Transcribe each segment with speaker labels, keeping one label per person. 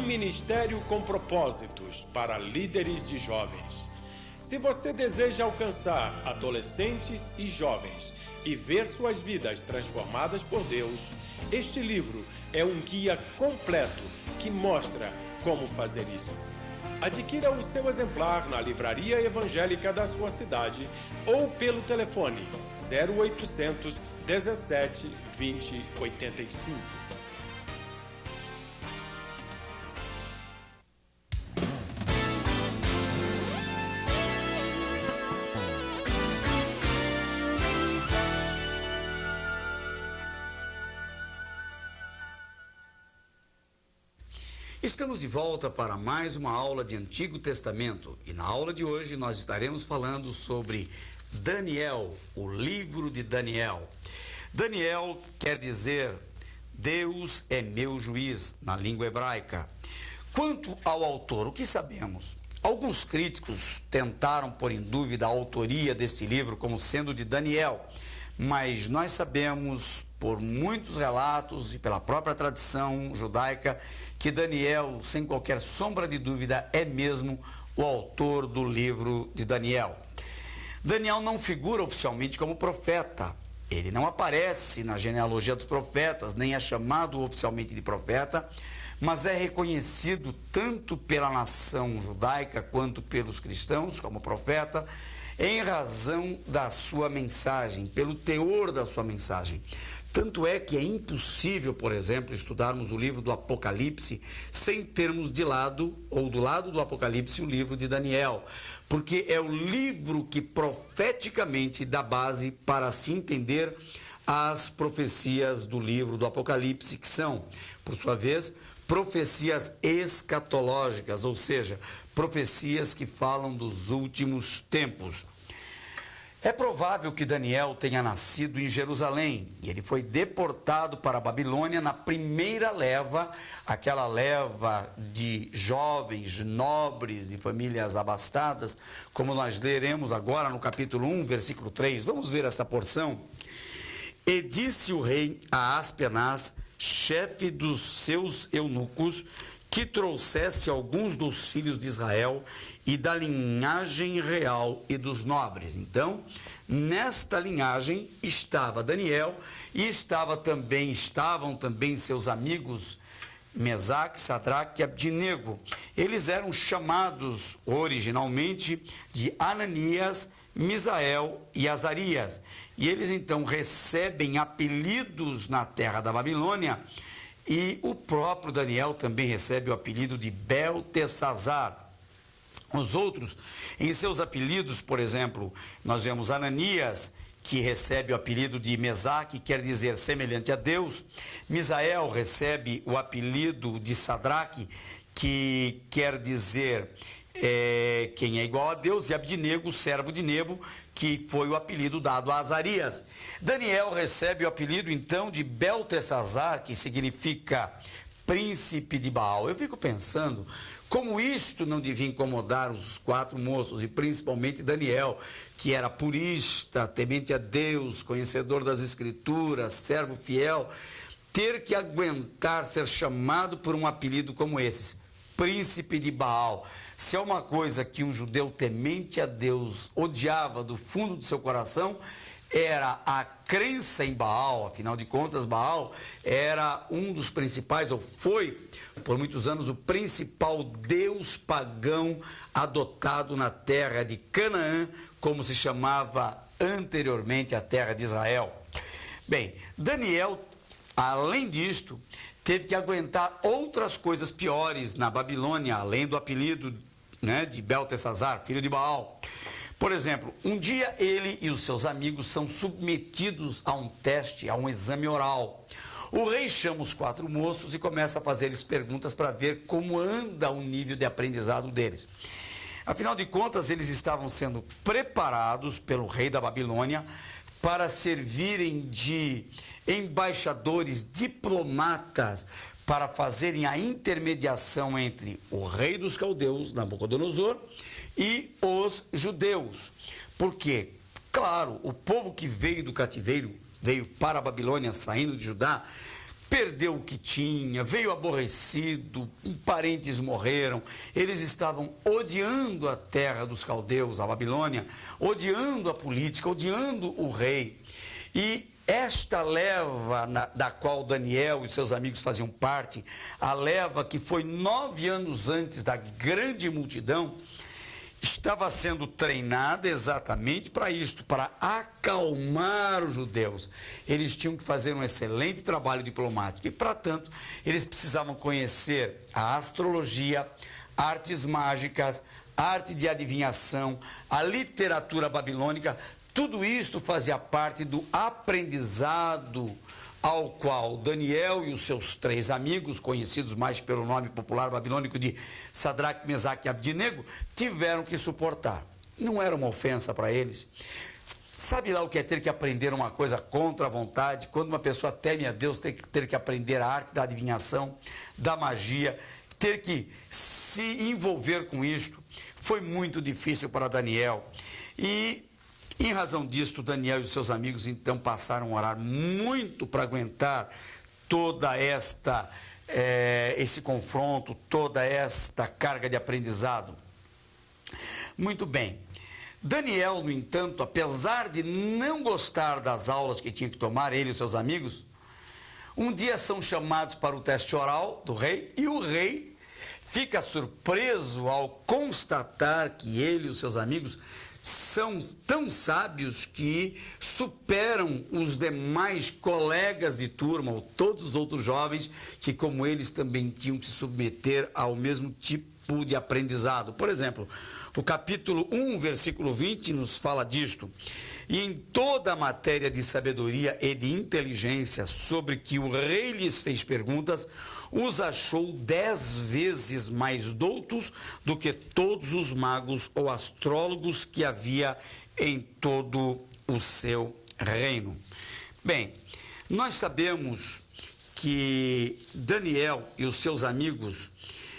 Speaker 1: ministério com propósitos para líderes de jovens. Se você deseja alcançar adolescentes e jovens e ver suas vidas transformadas por Deus, este livro é um guia completo que mostra como fazer isso. Adquira o seu exemplar na livraria evangélica da sua cidade ou pelo telefone 0800 17 20 85.
Speaker 2: Estamos de volta para mais uma aula de Antigo Testamento e na aula de hoje nós estaremos falando sobre Daniel, o livro de Daniel. Daniel quer dizer Deus é meu juiz na língua hebraica. Quanto ao autor, o que sabemos? Alguns críticos tentaram pôr em dúvida a autoria deste livro como sendo de Daniel, mas nós sabemos por muitos relatos e pela própria tradição judaica que Daniel, sem qualquer sombra de dúvida, é mesmo o autor do livro de Daniel. Daniel não figura oficialmente como profeta. Ele não aparece na genealogia dos profetas, nem é chamado oficialmente de profeta, mas é reconhecido tanto pela nação judaica quanto pelos cristãos como profeta, em razão da sua mensagem, pelo teor da sua mensagem. Tanto é que é impossível, por exemplo, estudarmos o livro do Apocalipse sem termos de lado, ou do lado do Apocalipse, o livro de Daniel, porque é o livro que profeticamente dá base para se entender as profecias do livro do Apocalipse, que são, por sua vez, profecias escatológicas, ou seja, profecias que falam dos últimos tempos. É provável que Daniel tenha nascido em Jerusalém e ele foi deportado para a Babilônia na primeira leva, aquela leva de jovens, nobres e famílias abastadas, como nós leremos agora no capítulo 1, versículo 3. Vamos ver esta porção. E disse o rei a Aspenaz, chefe dos seus eunucos, que trouxesse alguns dos filhos de Israel e da linhagem real e dos nobres. Então, nesta linhagem estava Daniel e estavam também seus amigos Mesaque, Sadraque e Abdinego. Eles eram chamados originalmente de Ananias, Misael e Azarias. E eles então recebem apelidos na terra da Babilônia. E o próprio Daniel também recebe o apelido de Beltesazar. Os outros, em seus apelidos, por exemplo, nós vemos Ananias, que recebe o apelido de Mesaque, quer dizer semelhante a Deus. Misael recebe o apelido de Sadraque, que quer dizer quem é igual a Deus, e Abdinego, servo de Nebo, que foi o apelido dado a Azarias. Daniel recebe o apelido então de Beltesazar, que significa príncipe de Baal. Eu fico pensando como isto não devia incomodar os 4 moços, e principalmente Daniel, que era purista, temente a Deus, conhecedor das Escrituras, servo fiel, ter que aguentar ser chamado por um apelido como esse, príncipe de Baal. Se é uma coisa que um judeu temente a Deus odiava do fundo do seu coração, era a crença em Baal. Afinal de contas, Baal era um dos principais, ou foi por muitos anos, o principal deus pagão adotado na terra de Canaã, como se chamava anteriormente a terra de Israel. Bem, Daniel, além disto, teve que aguentar outras coisas piores na Babilônia, além do apelido, de Beltesazar, filho de Baal. Por exemplo, um dia ele e os seus amigos são submetidos a um teste, a um exame oral. O rei chama os 4 moços e começa a fazer-lhes perguntas para ver como anda o nível de aprendizado deles. Afinal de contas, eles estavam sendo preparados pelo rei da Babilônia para servirem de embaixadores, diplomatas, para fazerem a intermediação entre o rei dos caldeus, Nabucodonosor, e os judeus. Porque, claro, o povo que veio do cativeiro, veio para a Babilônia, saindo de Judá, perdeu o que tinha, veio aborrecido, parentes morreram, eles estavam odiando a terra dos caldeus, a Babilônia, odiando a política, odiando o rei. E esta leva da qual Daniel e seus amigos faziam parte, a leva que foi 9 anos antes da grande multidão, estava sendo treinada exatamente para isto, para acalmar os judeus. Eles tinham que fazer um excelente trabalho diplomático e, para tanto, eles precisavam conhecer a astrologia, artes mágicas, arte de adivinhação, a literatura babilônica. Tudo isto fazia parte do aprendizado ao qual Daniel e os seus 3 amigos, conhecidos mais pelo nome popular babilônico de Sadraque, Mesaque e Abdinego, tiveram que suportar. Não era uma ofensa para eles. Sabe lá o que é ter que aprender uma coisa contra a vontade? Quando uma pessoa teme a Deus, ter que aprender a arte da adivinhação, da magia, ter que se envolver com isto, foi muito difícil para Daniel. E em razão disto, Daniel e os seus amigos então passaram a orar muito para aguentar toda esse confronto, toda esta carga de aprendizado. Muito bem. Daniel, no entanto, apesar de não gostar das aulas que tinha que tomar, ele e os seus amigos, um dia são chamados para o teste oral do rei e o rei fica surpreso ao constatar que ele e os seus amigos são tão sábios que superam os demais colegas de turma, ou todos os outros jovens que, como eles, também tinham que se submeter ao mesmo tipo de aprendizado. Por exemplo, o capítulo 1, versículo 20, nos fala disto. E em toda a matéria de sabedoria e de inteligência sobre que o rei lhes fez perguntas, os achou 10 vezes mais doutos do que todos os magos ou astrólogos que havia em todo o seu reino. Bem, nós sabemos que Daniel e os seus amigos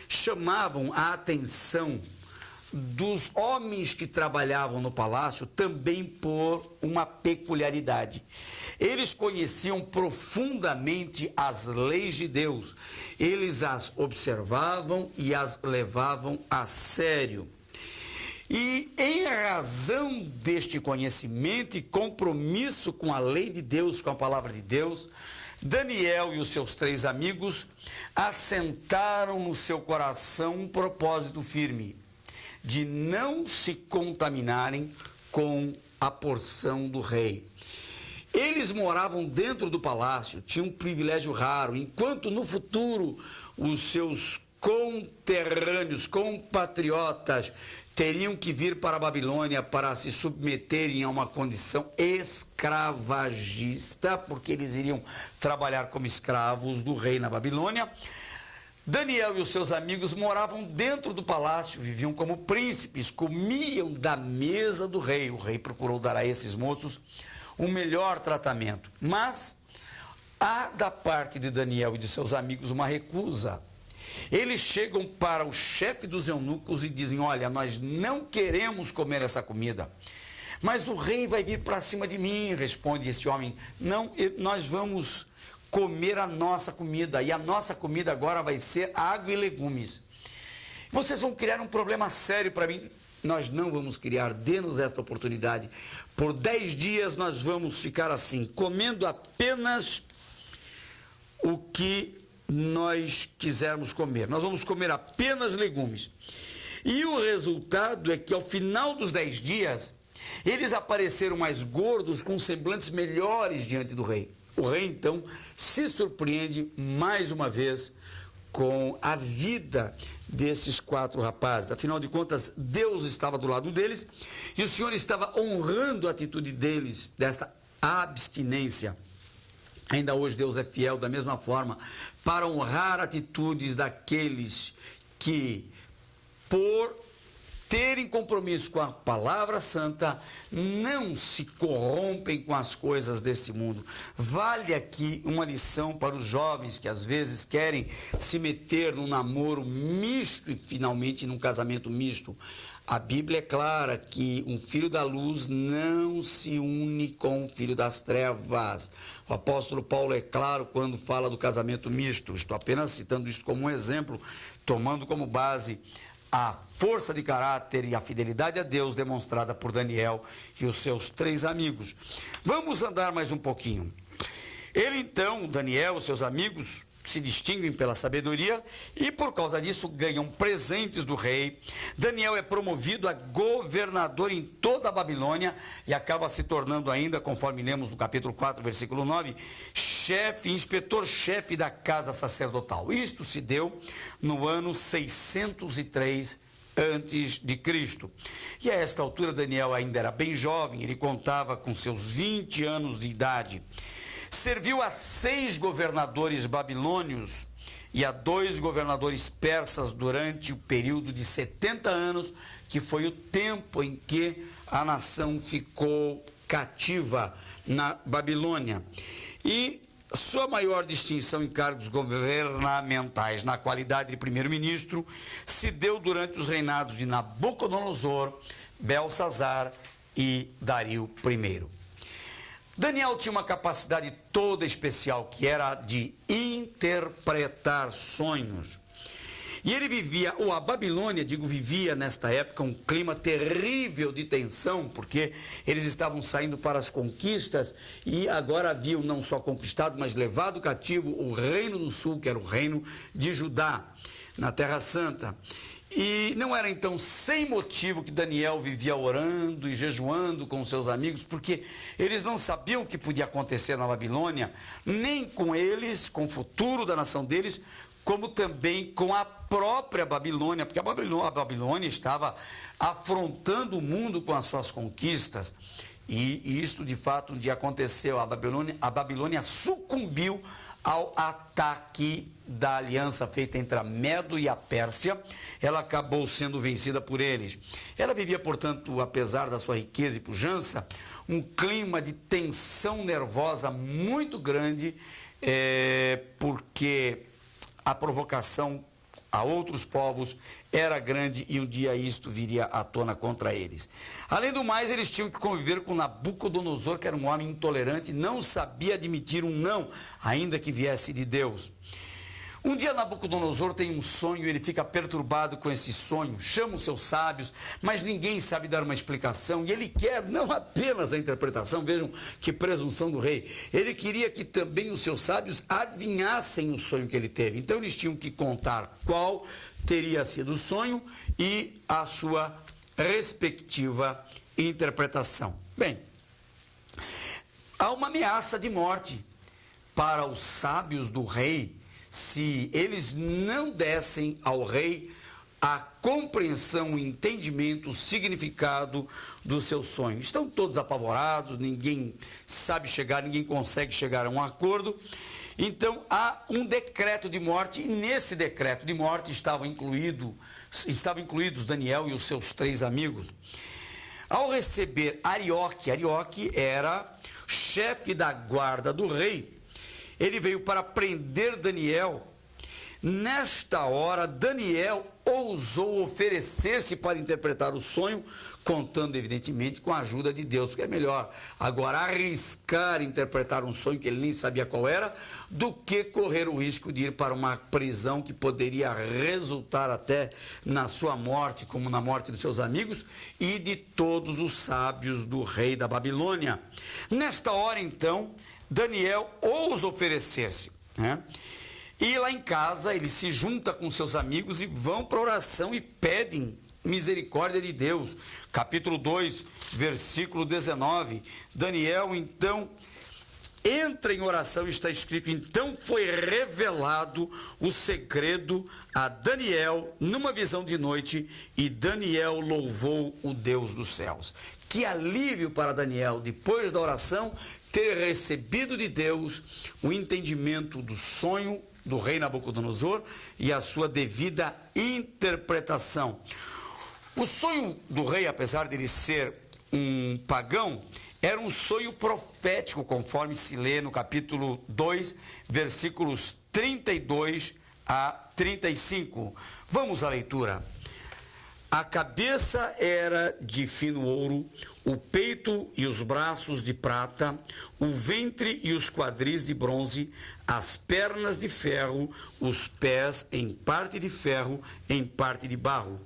Speaker 2: chamavam a atenção dos homens que trabalhavam no palácio também por uma peculiaridade. Eles conheciam profundamente as leis de Deus. Eles as observavam e as levavam a sério. E em razão deste conhecimento e compromisso com a lei de Deus, com a palavra de Deus, Daniel e os seus 3 amigos assentaram no seu coração um propósito firme: de não se contaminarem com a porção do rei. Eles moravam dentro do palácio, tinham um privilégio raro, enquanto no futuro os seus conterrâneos, compatriotas, teriam que vir para a Babilônia para se submeterem a uma condição escravagista, porque eles iriam trabalhar como escravos do rei na Babilônia. Daniel e os seus amigos moravam dentro do palácio, viviam como príncipes, comiam da mesa do rei. O rei procurou dar a esses moços um melhor tratamento. Mas há da parte de Daniel e de seus amigos uma recusa. Eles chegam para o chefe dos eunucos e dizem: olha, nós não queremos comer essa comida. Mas o rei vai vir para cima de mim, responde esse homem. Não, nós vamos comer a nossa comida, e a nossa comida agora vai ser água e legumes. Vocês vão criar um problema sério para mim. Nós não vamos criar, dê-nos esta oportunidade. Por 10 dias nós vamos ficar assim, comendo apenas o que nós quisermos comer. Nós vamos comer apenas legumes. E o resultado é que ao final dos 10 dias, eles apareceram mais gordos, com semblantes melhores diante do rei. O rei, então, se surpreende mais uma vez com a vida desses 4 rapazes. Afinal de contas, Deus estava do lado deles e o Senhor estava honrando a atitude deles, desta abstinência. Ainda hoje Deus é fiel da mesma forma para honrar atitudes daqueles que, por terem compromisso com a palavra santa, não se corrompem com as coisas desse mundo. Vale aqui uma lição para os jovens que às vezes querem se meter num namoro misto e finalmente num casamento misto. A Bíblia é clara que um filho da luz não se une com um filho das trevas. O apóstolo Paulo é claro quando fala do casamento misto. Estou apenas citando isso como um exemplo, tomando como base a força de caráter e a fidelidade a Deus demonstrada por Daniel e os seus 3 amigos. Vamos andar mais um pouquinho. Ele então, Daniel, os seus amigos, se distinguem pela sabedoria e por causa disso ganham presentes do rei. Daniel é promovido a governador em toda a Babilônia e acaba se tornando ainda, conforme lemos no capítulo 4, versículo 9, inspetor-chefe da casa sacerdotal. Isto se deu no ano 603 antes de Cristo. E a esta altura Daniel ainda era bem jovem, ele contava com seus 20 anos de idade. Serviu a 6 governadores babilônios e a 2 governadores persas durante o período de 70 anos, que foi o tempo em que a nação ficou cativa na Babilônia. E sua maior distinção em cargos governamentais na qualidade de primeiro-ministro se deu durante os reinados de Nabucodonosor, Belsazar e Dario I. Daniel tinha uma capacidade toda especial, que era de interpretar sonhos. E ele vivia nesta época um clima terrível de tensão, porque eles estavam saindo para as conquistas e agora haviam não só conquistado, mas levado cativo o reino do sul, que era o reino de Judá, na Terra Santa. E não era então sem motivo que Daniel vivia orando e jejuando com seus amigos, porque eles não sabiam o que podia acontecer na Babilônia, nem com eles, com o futuro da nação deles, como também com a própria Babilônia, porque a Babilônia estava afrontando o mundo com as suas conquistas. E isto de fato um dia aconteceu. A Babilônia sucumbiu ao ataque da aliança feita entre a Medo e a Pérsia. Ela acabou sendo vencida por eles. Ela vivia, portanto, apesar da sua riqueza e pujança, um clima de tensão nervosa muito grande, porque a provocação a outros povos era grande e um dia isto viria à tona contra eles. Além do mais, eles tinham que conviver com Nabucodonosor, que era um homem intolerante, não sabia admitir um não, ainda que viesse de Deus. Um dia Nabucodonosor tem um sonho, ele fica perturbado com esse sonho, chama os seus sábios, mas ninguém sabe dar uma explicação, e ele quer não apenas a interpretação, vejam que presunção do rei, ele queria que também os seus sábios adivinhassem o sonho que ele teve. Então eles tinham que contar qual teria sido o sonho e a sua respectiva interpretação. Bem, há uma ameaça de morte para os sábios do rei, se eles não dessem ao rei a compreensão, o entendimento, o significado do seu sonho. Estão todos apavorados, ninguém sabe chegar, ninguém consegue chegar a um acordo. Então há um decreto de morte, e nesse decreto de morte estavam incluídos Daniel e os seus 3 amigos. Ao receber Arioque era chefe da guarda do rei, ele veio para prender Daniel. Nesta hora, Daniel ousou oferecer-se para interpretar o sonho, contando evidentemente com a ajuda de Deus, que é melhor agora arriscar interpretar um sonho que ele nem sabia qual era, do que correr o risco de ir para uma prisão que poderia resultar até na sua morte, como na morte dos seus amigos e de todos os sábios do rei da Babilônia. Nesta hora, então, Daniel ousa oferecer-se, né? E lá em casa ele se junta com seus amigos e vão para a oração e pedem misericórdia de Deus. Capítulo 2, versículo 19. Daniel então entra em oração, está escrito: então foi revelado o segredo a Daniel numa visão de noite, e Daniel louvou o Deus dos céus. Que alívio para Daniel, depois da oração, ter recebido de Deus o entendimento do sonho do rei Nabucodonosor e a sua devida interpretação. O sonho do rei, apesar de ele ser um pagão, era um sonho profético, conforme se lê no capítulo 2, versículos 32 a 35. Vamos à leitura. A cabeça era de fino ouro, o peito e os braços de prata, o ventre e os quadris de bronze, as pernas de ferro, os pés em parte de ferro, em parte de barro.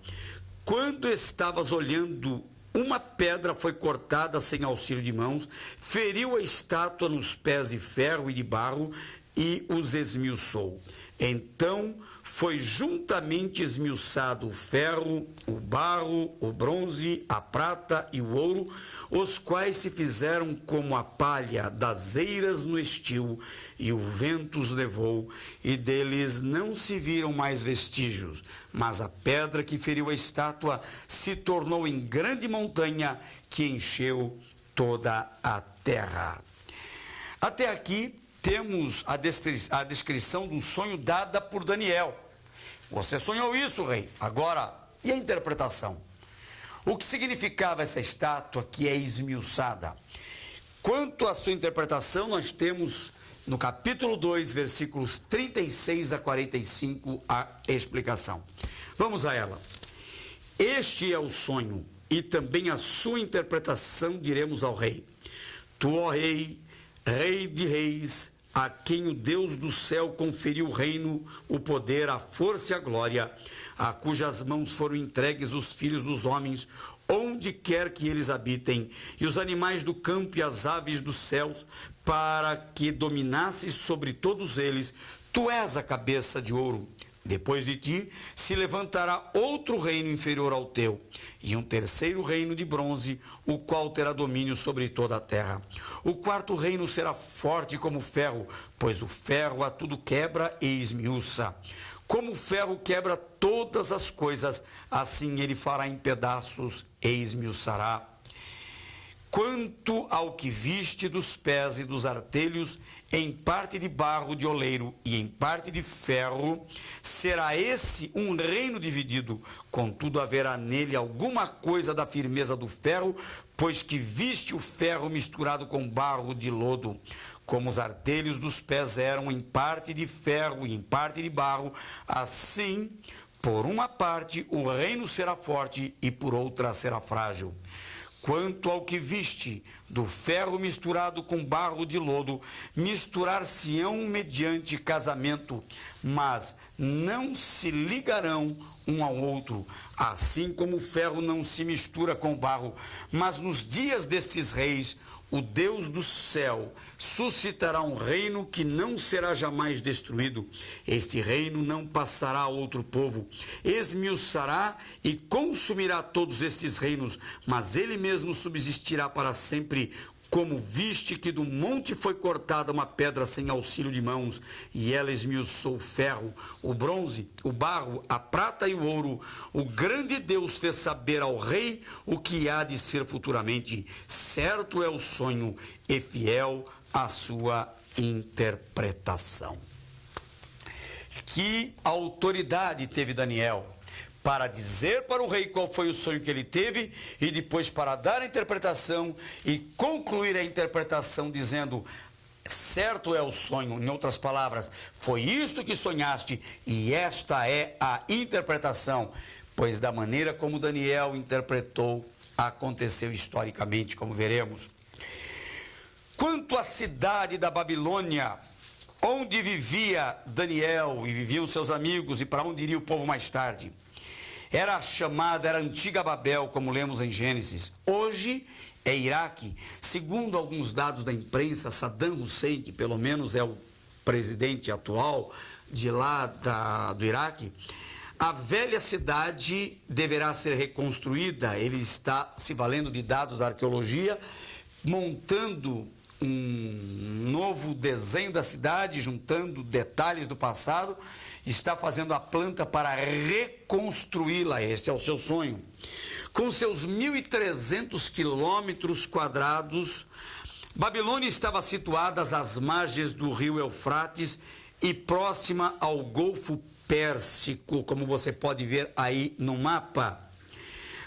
Speaker 2: Quando estavas olhando, uma pedra foi cortada sem auxílio de mãos, feriu a estátua nos pés de ferro e de barro e os esmiuçou. Então foi juntamente esmiuçado o ferro, o barro, o bronze, a prata e o ouro, os quais se fizeram como a palha das eiras no estio, e o vento os levou, e deles não se viram mais vestígios. Mas a pedra que feriu a estátua se tornou em grande montanha que encheu toda a terra. Até aqui temos a descrição do sonho dada por Daniel. Você sonhou isso, rei. Agora, e a interpretação? O que significava essa estátua que é esmiuçada? Quanto à sua interpretação, nós temos no capítulo 2, versículos 36 a 45, a explicação. Vamos a ela. Este é o sonho, e também a sua interpretação diremos ao rei. Tu, ó rei, rei de reis, a quem o Deus do céu conferiu o reino, o poder, a força e a glória, a cujas mãos foram entregues os filhos dos homens, onde quer que eles habitem, e os animais do campo e as aves dos céus, para que dominasses sobre todos eles. Tu és a cabeça de ouro. Depois de ti se levantará outro reino inferior ao teu, e um terceiro reino de bronze, o qual terá domínio sobre toda a terra. O quarto reino será forte como ferro, pois o ferro a tudo quebra e esmiuça. Como o ferro quebra todas as coisas, assim ele fará em pedaços e esmiuçará. Quanto ao que viste dos pés e dos artelhos, em parte de barro de oleiro e em parte de ferro, será esse um reino dividido. Contudo, haverá nele alguma coisa da firmeza do ferro, pois que viste o ferro misturado com barro de lodo. Como os artelhos dos pés eram em parte de ferro e em parte de barro, assim, por uma parte, o reino será forte e por outra será frágil. Quanto ao que viste do ferro misturado com barro de lodo, misturar-se-ão mediante casamento, mas não se ligarão um ao outro, assim como o ferro não se mistura com barro. Mas nos dias destes reis, o Deus do céu suscitará um reino que não será jamais destruído. Este reino não passará a outro povo. Esmiuçará e consumirá todos estes reinos, mas ele mesmo subsistirá para sempre. Como viste que do monte foi cortada uma pedra sem auxílio de mãos, e ela esmiuçou o ferro, o bronze, o barro, a prata e o ouro, o grande Deus fez saber ao rei o que há de ser futuramente. Certo é o sonho e fiel a sua interpretação. Que autoridade teve Daniel para dizer para o rei qual foi o sonho que ele teve, e depois para dar a interpretação e concluir a interpretação dizendo: certo é o sonho. Em outras palavras, foi isto que sonhaste e esta é a interpretação. Pois da maneira como Daniel interpretou, aconteceu historicamente, como veremos. Quanto à cidade da Babilônia, onde vivia Daniel e viviam seus amigos, e para onde iria o povo mais tarde, era a antiga Babel, como lemos em Gênesis. Hoje é Iraque. Segundo alguns dados da imprensa, Saddam Hussein, que pelo menos é o presidente atual de lá do Iraque, a velha cidade deverá ser reconstruída. Ele está se valendo de dados da arqueologia, montando um novo desenho da cidade, juntando detalhes do passado, está fazendo a planta para reconstruí-la. Este é o seu sonho. Com seus 1.300 quilômetros quadrados, Babilônia estava situada às margens do rio Eufrates e próxima ao Golfo Pérsico, como você pode ver aí no mapa.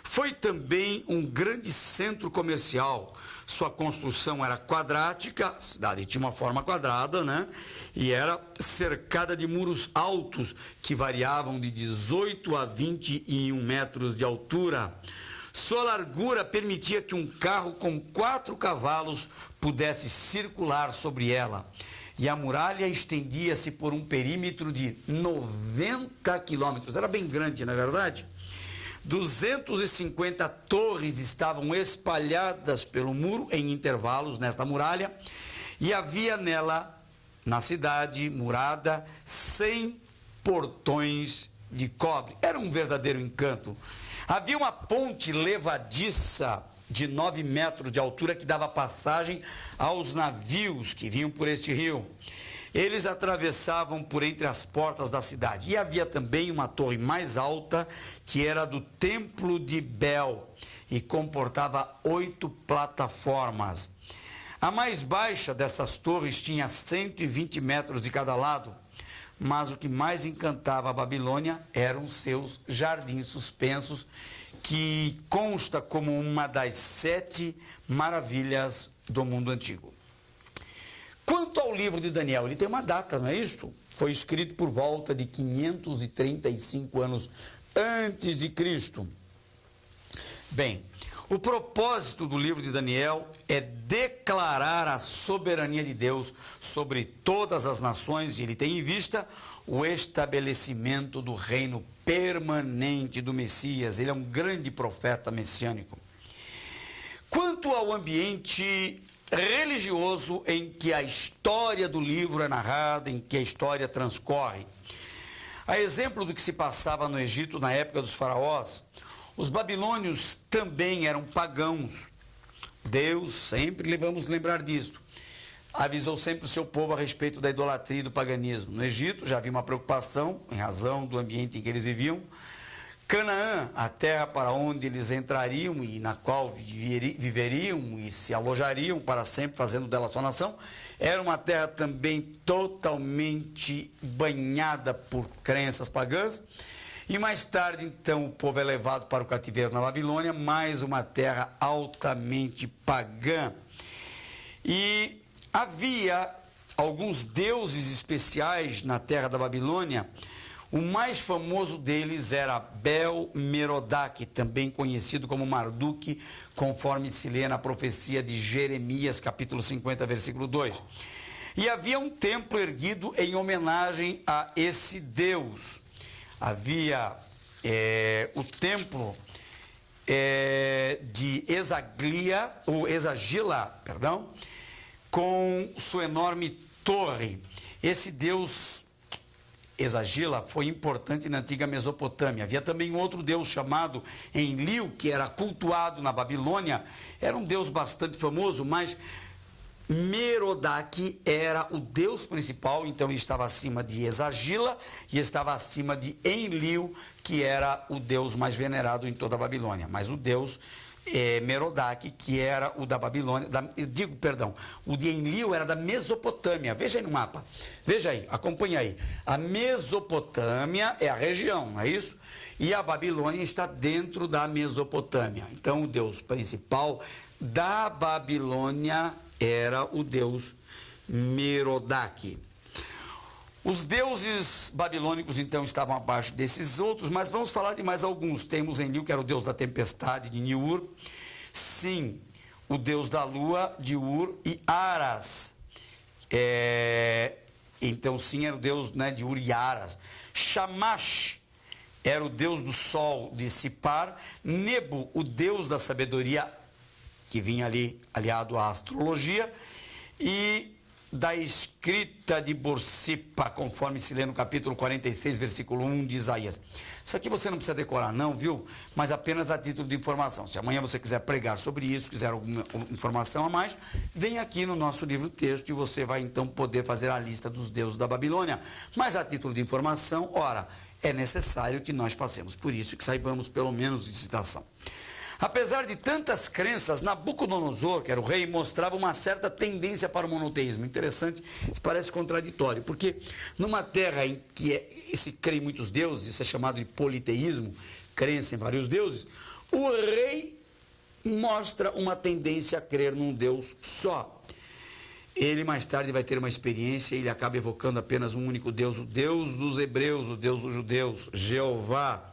Speaker 2: Foi também um grande centro comercial. Sua construção era quadrática, a cidade tinha uma forma quadrada, né? E era cercada de muros altos que variavam de 18 a 21 metros de altura. Sua largura permitia que um carro com 4 cavalos pudesse circular sobre ela. E a muralha estendia-se por um perímetro de 90 quilômetros. Era bem grande, não é verdade? 250 torres estavam espalhadas pelo muro em intervalos nesta muralha, e havia nela, na cidade murada, 100 portões de cobre. Era um verdadeiro encanto. Havia uma ponte levadiça de 9 metros de altura que dava passagem aos navios que vinham por este rio. Eles atravessavam por entre as portas da cidade. E havia também uma torre mais alta, que era do Templo de Bel, e comportava 8 plataformas. A mais baixa dessas torres tinha 120 metros de cada lado. Mas o que mais encantava a Babilônia eram seus jardins suspensos, que consta como uma das 7 maravilhas do mundo antigo. Quanto ao livro de Daniel, ele tem uma data, não é isso? Foi escrito por volta de 535 anos antes de Cristo. Bem, o propósito do livro de Daniel é declarar a soberania de Deus sobre todas as nações, e ele tem em vista o estabelecimento do reino permanente do Messias. Ele é um grande profeta messiânico. Quanto ao ambiente religioso em que a história do livro é narrada, em que a história transcorre, a exemplo do que se passava no Egito na época dos faraós, os babilônios também eram pagãos. Deus, sempre vamos lembrar disso, avisou sempre o seu povo a respeito da idolatria e do paganismo. No Egito já havia uma preocupação em razão do ambiente em que eles viviam. Canaã, a terra para onde eles entrariam e na qual viveriam e se alojariam para sempre, fazendo dela sua nação, era uma terra também totalmente banhada por crenças pagãs. E mais tarde, então, o povo é levado para o cativeiro na Babilônia, mais uma terra altamente pagã. E havia alguns deuses especiais na terra da Babilônia. O mais famoso deles era Bel-Merodach, também conhecido como Marduk, conforme se lê na profecia de Jeremias, capítulo 50, versículo 2. E havia um templo erguido em homenagem a esse deus. Havia o templo de Exagila, com sua enorme torre. Esse deus Exagila foi importante na antiga Mesopotâmia. Havia também um outro deus chamado Enlil, que era cultuado na Babilônia. Era um deus bastante famoso, mas Merodach era o deus principal, então ele estava acima de Exagila e estava acima de Enlil, que era o deus mais venerado em toda a Babilônia. Mas o deus Merodach, que era o da Babilônia, o de Enlil era da Mesopotâmia. Veja aí no mapa, veja aí, acompanha aí. A Mesopotâmia é a região, não é isso? E a Babilônia está dentro da Mesopotâmia. Então o deus principal da Babilônia era o deus Merodach. Os deuses babilônicos, então, estavam abaixo desses outros, mas vamos falar de mais alguns. Temos Enlil, que era o deus da tempestade, de Niur. Sim, o deus da lua, de Ur, e Aras. Então, sim, era o deus, né, de Ur e Aras. Shamash era o deus do sol, de Sipar. Nebo, o deus da sabedoria, que vinha ali aliado à astrologia. E da escrita de Borsipa, conforme se lê no capítulo 46, versículo 1 de Isaías. Isso aqui você não precisa decorar não, viu? Mas apenas a título de informação. Se amanhã você quiser pregar sobre isso, quiser alguma informação a mais, vem aqui no nosso livro texto e você vai então poder fazer a lista dos deuses da Babilônia. Mas a título de informação, ora, é necessário que nós passemos por isso e que saibamos pelo menos de citação. Apesar de tantas crenças, Nabucodonosor, que era o rei, mostrava uma certa tendência para o monoteísmo. Interessante, isso parece contraditório, porque numa terra em que se crê em muitos deuses, isso é chamado de politeísmo, crença em vários deuses, O rei mostra uma tendência a crer num Deus só. Ele mais tarde vai ter uma experiência e ele acaba evocando apenas um único Deus, o Deus dos hebreus, o Deus dos judeus, Jeová.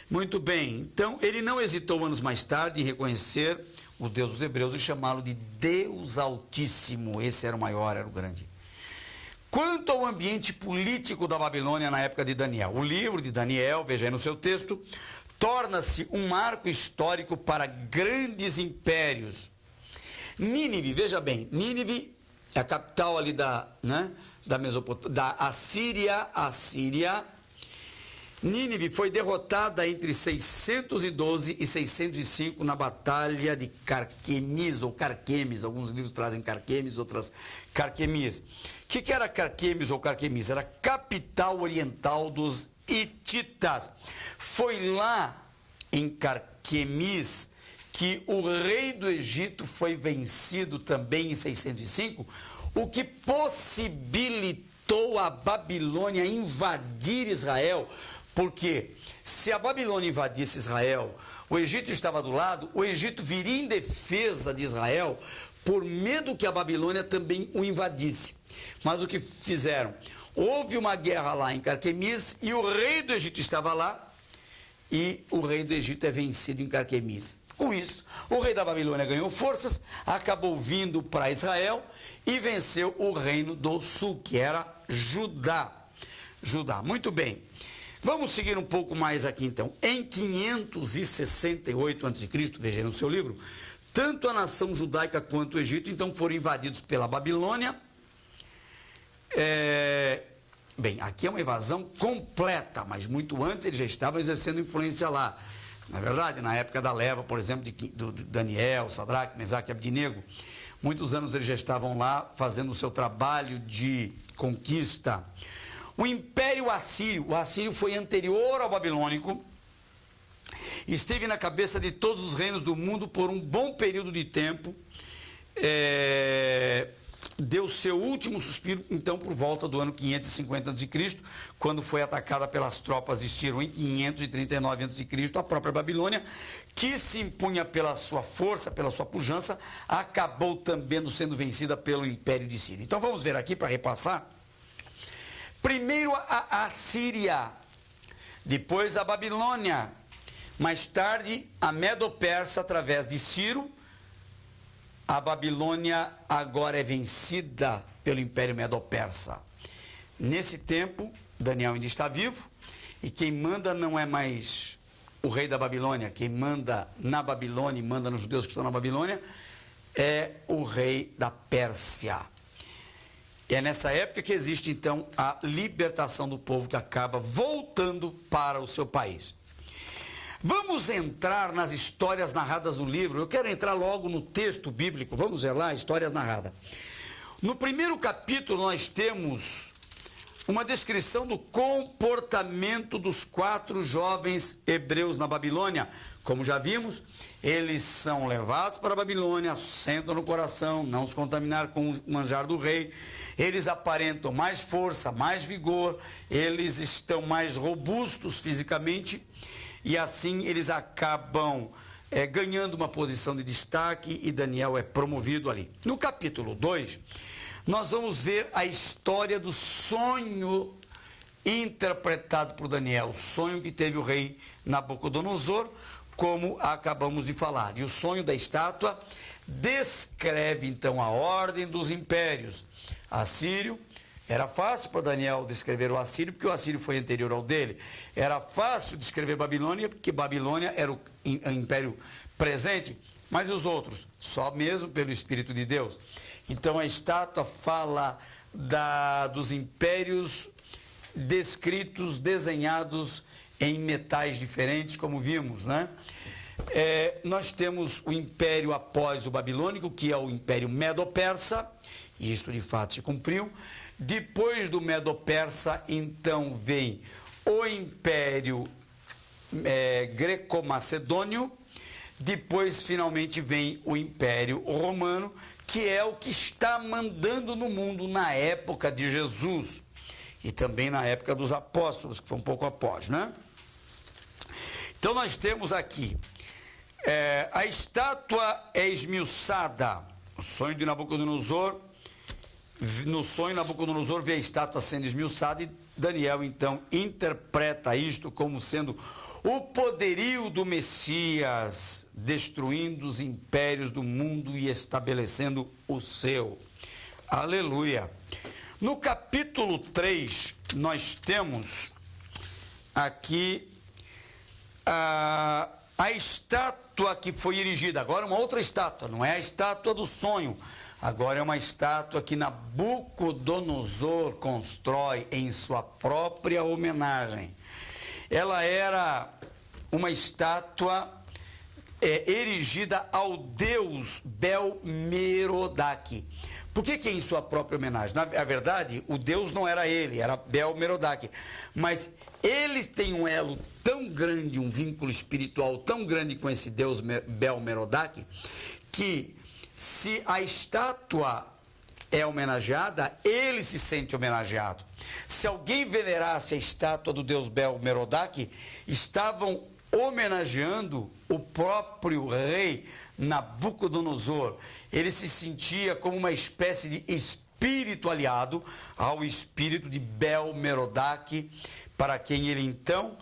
Speaker 2: Muito bem, então ele não hesitou anos mais tarde em reconhecer o Deus dos hebreus e chamá-lo de Deus Altíssimo. Esse era o maior, era o grande. Quanto ao ambiente político da Babilônia na época de Daniel, o livro de Daniel, veja aí no seu texto, torna-se um marco histórico para grandes impérios. Nínive, veja bem, Nínive é a capital ali da Assíria. Nínive foi derrotada entre 612 e 605 na batalha de Carquemis, ou Carquemis. Alguns livros trazem Carquemis, outras Carquemis. O que era Carquemis ou Carquemis? Era a capital oriental dos hititas. Foi lá em Carquemis que o rei do Egito foi vencido também em 605, o que possibilitou a Babilônia invadir Israel. Porque se a Babilônia invadisse Israel, o Egito estava do lado, o Egito viria em defesa de Israel por medo que a Babilônia também o invadisse. Mas o que fizeram? Houve uma guerra lá em Carquemis e o rei do Egito estava lá e o rei do Egito é vencido em Carquemis. Com isso, o rei da Babilônia ganhou forças, acabou vindo para Israel e venceu o reino do sul, que era Judá. Muito bem. Vamos seguir um pouco mais aqui então. Em 568 a.C., veja no seu livro, tanto a nação judaica quanto o Egito então foram invadidos pela Babilônia. Bem, aqui é uma invasão completa, mas muito antes eles já estavam exercendo influência lá. Na verdade, na época da leva, por exemplo, do Daniel, Sadraque, Mesaque e Abdinego, muitos anos eles já estavam lá fazendo o seu trabalho de conquista. O Império Assírio, o assírio foi anterior ao babilônico, esteve na cabeça de todos os reinos do mundo por um bom período de tempo, deu seu último suspiro, então, por volta do ano 550 a.C., quando foi atacada pelas tropas de Ciro em 539 a.C., a própria Babilônia, que se impunha pela sua força, pela sua pujança, acabou também sendo vencida pelo Império de Ciro. Então, vamos ver aqui para repassar. Primeiro a Assíria, depois a Babilônia, mais tarde a Medo-Persa através de Ciro. A Babilônia agora é vencida pelo Império Medo-Persa. Nesse tempo, Daniel ainda está vivo, e quem manda não é mais o rei da Babilônia, quem manda na Babilônia e manda nos judeus que estão na Babilônia, é o rei da Pérsia. E é nessa época que existe, então, a libertação do povo que acaba voltando para o seu país. Vamos entrar nas histórias narradas no livro. Eu quero entrar logo no texto bíblico. Vamos ver lá, histórias narradas. No primeiro capítulo, nós temos uma descrição do comportamento dos 4 jovens hebreus na Babilônia. Como já vimos, eles são levados para a Babilônia, sentam no coração, não se contaminar com o manjar do rei. Eles aparentam mais força, mais vigor, eles estão mais robustos fisicamente e assim eles acabam ganhando uma posição de destaque e Daniel é promovido ali. No capítulo 2, nós vamos ver a história do sonho interpretado por Daniel, o sonho que teve o rei Nabucodonosor, como acabamos de falar. E o sonho da estátua descreve então a ordem dos impérios. Assírio, era fácil para Daniel descrever o assírio, porque o assírio foi anterior ao dele. Era fácil descrever Babilônia, porque Babilônia era o império presente, mas os outros, só mesmo pelo Espírito de Deus. Então a estátua fala dos impérios descritos, desenhados em metais diferentes, como vimos, né? Nós temos o império após o babilônico, que é o império Medo-Persa, e isto de fato se cumpriu. Depois do Medo-Persa, então, vem o império greco-macedônio, depois finalmente vem o império romano, que é o que está mandando no mundo na época de Jesus e também na época dos apóstolos, que foi um pouco após, né? Então nós temos aqui, a estátua é esmiuçada. O sonho de Nabucodonosor, no sonho Nabucodonosor vê a estátua sendo esmiuçada e Daniel então interpreta isto como sendo o poderio do Messias, destruindo os impérios do mundo e estabelecendo o seu. Aleluia. No capítulo 3, nós temos aqui a estátua que foi erigida. Agora uma outra estátua, não é a estátua do sonho. Agora é uma estátua que Nabucodonosor constrói em sua própria homenagem. Ela era uma estátua erigida ao deus Bel-Merodach. Por que em sua própria homenagem? Na verdade, o deus não era ele, era Bel-Merodach. Mas ele tem um elo tão grande, um vínculo espiritual tão grande com esse deus Bel-Merodach, que se a estátua é homenageada, ele se sente homenageado. Se alguém venerasse a estátua do deus Bel-Merodach, estavam homenageando o próprio rei Nabucodonosor. Ele se sentia como uma espécie de espírito aliado ao espírito de Bel-Merodach, para quem ele então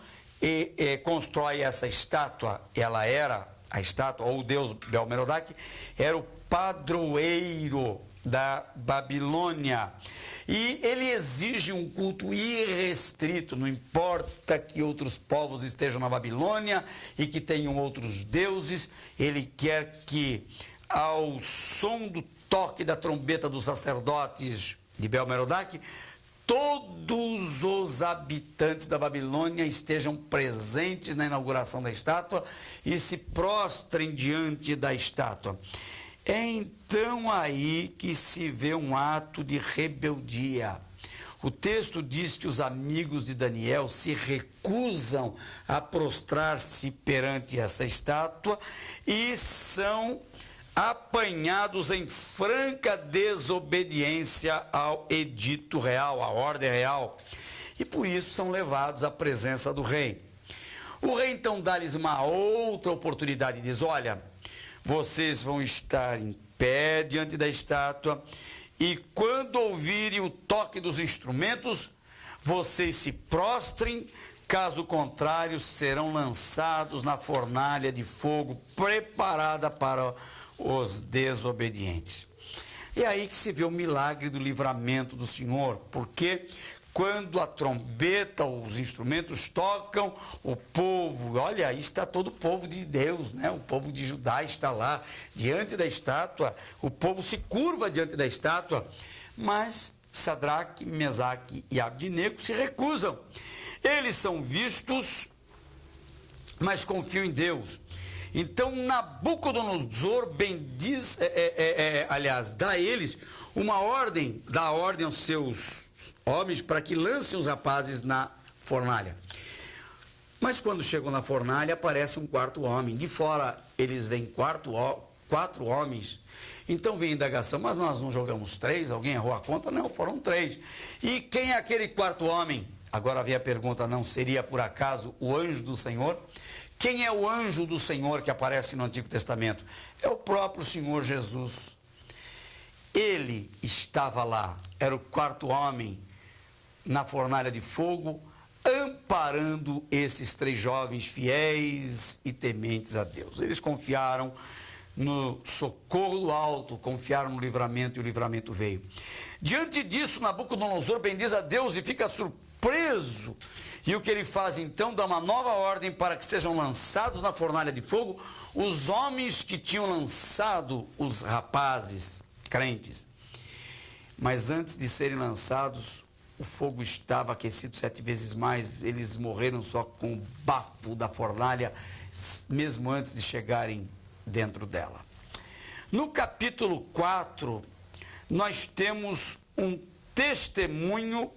Speaker 2: constrói essa estátua. Ela era, a estátua, ou o deus Bel-Merodach, era o padroeiro da Babilônia. E ele exige um culto irrestrito, não importa que outros povos estejam na Babilônia e que tenham outros deuses, ele quer que, ao som do toque da trombeta dos sacerdotes de Bel-Merodach, todos os habitantes da Babilônia estejam presentes na inauguração da estátua e se prostrem diante da estátua. É então aí que se vê um ato de rebeldia. O texto diz que os amigos de Daniel se recusam a prostrar-se perante essa estátua e são apanhados em franca desobediência ao edito real, à ordem real. E por isso são levados à presença do rei. O rei então dá-lhes uma outra oportunidade e diz: olha, vocês vão estar em pé diante da estátua e quando ouvirem o toque dos instrumentos, vocês se prostrem, caso contrário serão lançados na fornalha de fogo preparada para os desobedientes. É aí que se vê o milagre do livramento do Senhor, porque quando a trombeta, os instrumentos tocam, o povo, olha, aí está todo o povo de Deus, né? O povo de Judá está lá, diante da estátua, o povo se curva diante da estátua, mas Sadraque, Mesaque e Abdinego se recusam. Eles são vistos, mas confiam em Deus. Então Nabucodonosor bendiz, dá a eles uma ordem, dá ordem aos seus homens para que lancem os rapazes na fornalha. Mas quando chegam na fornalha, aparece um quarto homem. De fora, eles veem quatro homens. Então vem a indagação: mas nós não jogamos 3? Alguém errou a conta? Não, foram 3. E quem é aquele quarto homem? Agora vem a pergunta: não seria por acaso o anjo do Senhor? Quem é o anjo do Senhor que aparece no Antigo Testamento? É o próprio Senhor Jesus. Ele estava lá, era o quarto homem na fornalha de fogo, amparando esses 3 jovens fiéis e tementes a Deus. Eles confiaram no socorro do alto, confiaram no livramento e o livramento veio. Diante disso, Nabucodonosor bendiz a Deus e fica surpreso. E o que ele faz então? Dá uma nova ordem para que sejam lançados na fornalha de fogo os homens que tinham lançado os rapazes crentes. Mas antes de serem lançados, o fogo estava aquecido 7 vezes mais. Eles morreram só com o bafo da fornalha, mesmo antes de chegarem dentro dela. No capítulo 4, nós temos um testemunho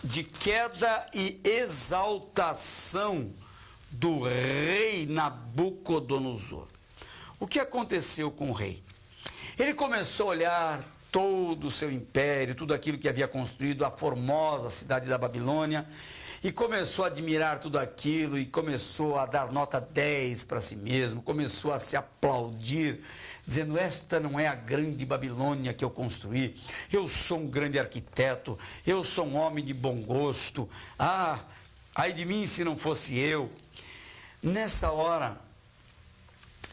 Speaker 2: de queda e exaltação do rei Nabucodonosor. O que aconteceu com o rei? Ele começou a olhar todo o seu império, tudo aquilo que havia construído, a formosa cidade da Babilônia, e começou a admirar tudo aquilo, e começou a dar nota 10 para si mesmo, começou a se aplaudir, dizendo: esta não é a grande Babilônia que eu construí, eu sou um grande arquiteto, eu sou um homem de bom gosto, ai de mim se não fosse eu. Nessa hora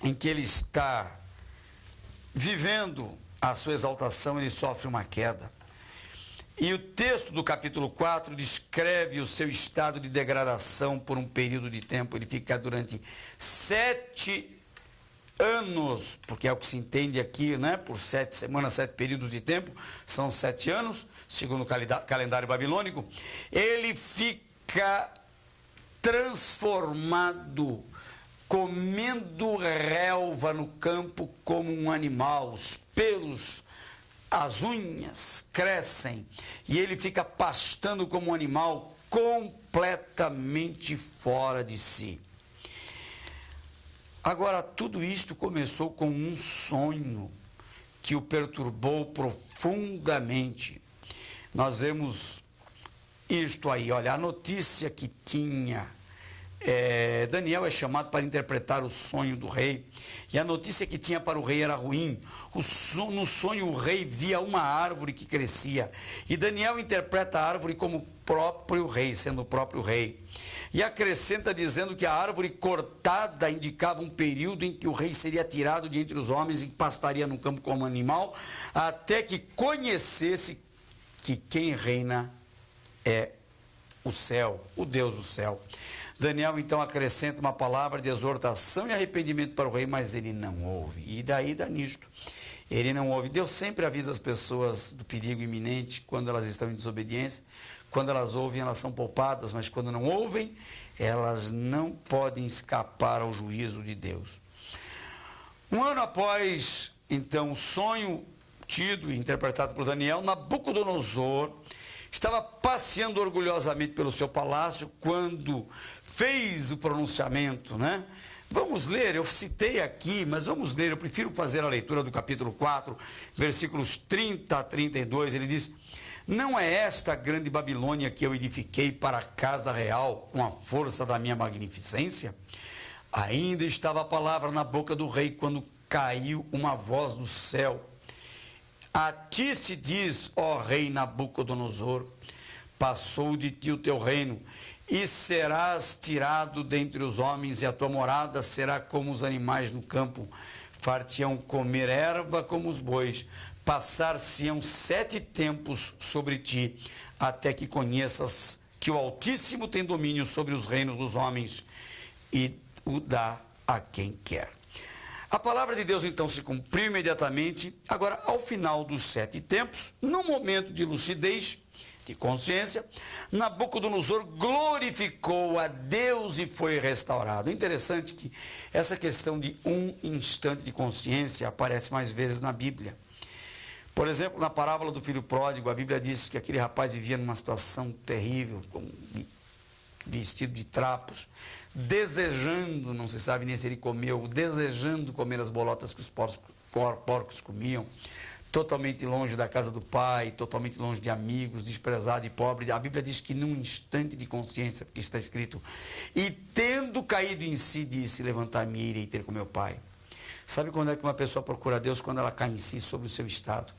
Speaker 2: em que ele está vivendo a sua exaltação, ele sofre uma queda. E o texto do capítulo 4 descreve o seu estado de degradação por um período de tempo. Ele fica durante 7 anos, porque é o que se entende aqui, né? Por 7 semanas, 7 períodos de tempo, são 7 anos, segundo o calendário babilônico. Ele fica transformado, comendo relva no campo como um animal, os pelos, as unhas crescem e ele fica pastando como um animal, completamente fora de si. Agora, tudo isto começou com um sonho que o perturbou profundamente. Nós vemos isto aí, olha, a notícia que tinha... Daniel é chamado para interpretar o sonho do rei, e a notícia que tinha para o rei era ruim. No sonho o rei via uma árvore que crescia, e Daniel interpreta a árvore como o próprio rei, sendo o próprio rei, e acrescenta dizendo que a árvore cortada indicava um período em que o rei seria tirado de entre os homens e pastaria no campo como animal, até que conhecesse que quem reina é o céu, o Deus do céu. Daniel então acrescenta uma palavra de exortação e arrependimento para o rei, mas ele não ouve. E daí dá nisto. Ele não ouve. Deus sempre avisa as pessoas do perigo iminente quando elas estão em desobediência. Quando elas ouvem, elas são poupadas, mas quando não ouvem, elas não podem escapar ao juízo de Deus. Um ano após, então, o sonho tido e interpretado por Daniel, Nabucodonosor estava passeando orgulhosamente pelo seu palácio quando fez o pronunciamento, né? Vamos ler, eu citei aqui, mas vamos ler, eu prefiro fazer a leitura do capítulo 4, versículos 30 a 32, ele diz: não é esta a grande Babilônia que eu edifiquei para a casa real com a força da minha magnificência? Ainda estava a palavra na boca do rei quando caiu uma voz do céu. A ti se diz, ó rei Nabucodonosor, passou de ti o teu reino, e serás tirado dentre os homens, e a tua morada será como os animais no campo. Far-te-ão comer erva como os bois, passar-se-ão 7 tempos sobre ti, até que conheças que o Altíssimo tem domínio sobre os reinos dos homens, e o dá a quem quer. A palavra de Deus então se cumpriu imediatamente. Agora, ao final dos 7 tempos, no momento de lucidez, de consciência, Nabucodonosor glorificou a Deus e foi restaurado. É interessante que essa questão de um instante de consciência aparece mais vezes na Bíblia. Por exemplo, na parábola do filho pródigo, a Bíblia diz que aquele rapaz vivia numa situação terrível, vestido de trapos, desejando, não se sabe nem se ele comeu, desejando comer as bolotas que os porcos comiam, totalmente longe da casa do pai, totalmente longe de amigos, desprezado e pobre. A Bíblia diz que num instante de consciência, porque está escrito, e tendo caído em si, disse, levantar-me e irei ter com meu pai. Sabe quando é que uma pessoa procura Deus? Quando ela cai em si sobre o seu estado.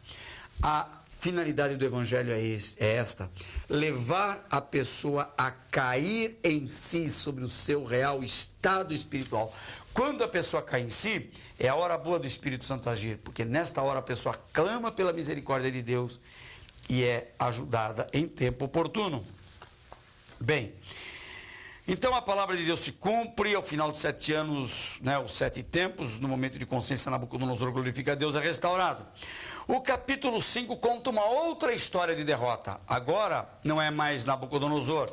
Speaker 2: A finalidade do Evangelho é esta: levar a pessoa a cair em si sobre o seu real estado espiritual. Quando a pessoa cai em si, é a hora boa do Espírito Santo agir, porque nesta hora a pessoa clama pela misericórdia de Deus e é ajudada em tempo oportuno. Bem, então a palavra de Deus se cumpre ao final de 7 anos, né, os 7 tempos, no momento de consciência, Nabucodonosor glorifica a Deus, é restaurado. O capítulo 5 conta uma outra história de derrota. Agora não é mais Nabucodonosor,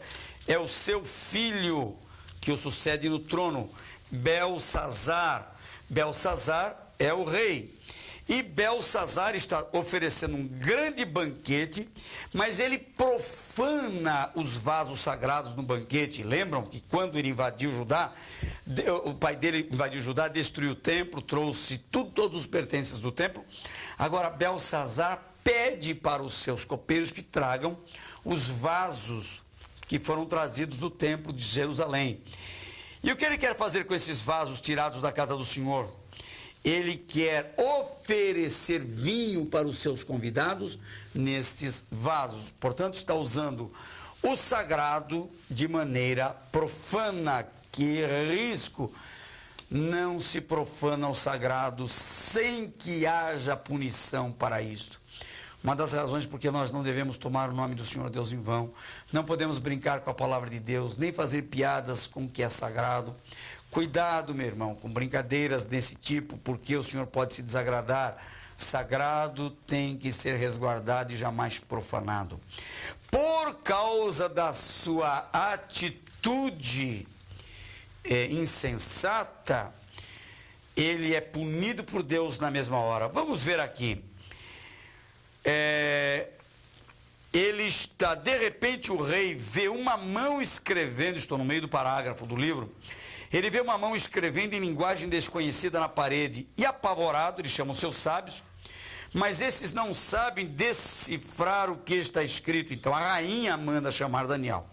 Speaker 2: é o seu filho que o sucede no trono, Belsazar. Belsazar é o rei. E Belsazar está oferecendo um grande banquete, mas ele profana os vasos sagrados no banquete. Lembram que quando ele invadiu Judá, o pai dele invadiu Judá, destruiu o templo, trouxe todos os pertences do templo. Agora Belsazar pede para os seus copeiros que tragam os vasos que foram trazidos do templo de Jerusalém. E o que ele quer fazer com esses vasos tirados da casa do Senhor? Ele quer oferecer vinho para os seus convidados nestes vasos. Portanto, está usando o sagrado de maneira profana. Que risco! Não se profana o sagrado sem que haja punição para isto. Uma das razões porque nós não devemos tomar o nome do Senhor Deus em vão, não podemos brincar com a palavra de Deus, nem fazer piadas com o que é sagrado. Cuidado, meu irmão, com brincadeiras desse tipo, porque o Senhor pode se desagradar. Sagrado tem que ser resguardado e jamais profanado. Por causa da sua atitude insensata, ele é punido por Deus na mesma hora. Vamos ver aqui. Ele está, de repente o rei vê uma mão escrevendo, estou no meio do parágrafo do livro, ele vê uma mão escrevendo em linguagem desconhecida na parede, e apavorado, ele chama os seus sábios, mas esses não sabem decifrar o que está escrito. Então a rainha manda chamar Daniel.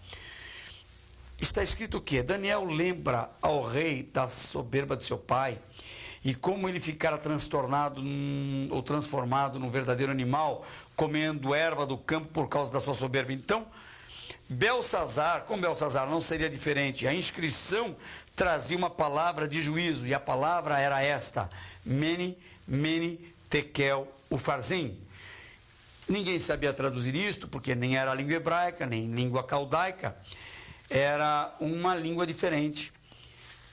Speaker 2: Está escrito o quê? Daniel lembra ao rei da soberba de seu pai, e como ele ficara transtornado ou transformado num verdadeiro animal, comendo erva do campo por causa da sua soberba. Então, Belsazar, com Belsazar não seria diferente. A inscrição trazia uma palavra de juízo, e a palavra era esta: Mene, Mene, Tekel, Ufarsim. Ninguém sabia traduzir isto, porque nem era a língua hebraica, nem língua caldaica. Era uma língua diferente.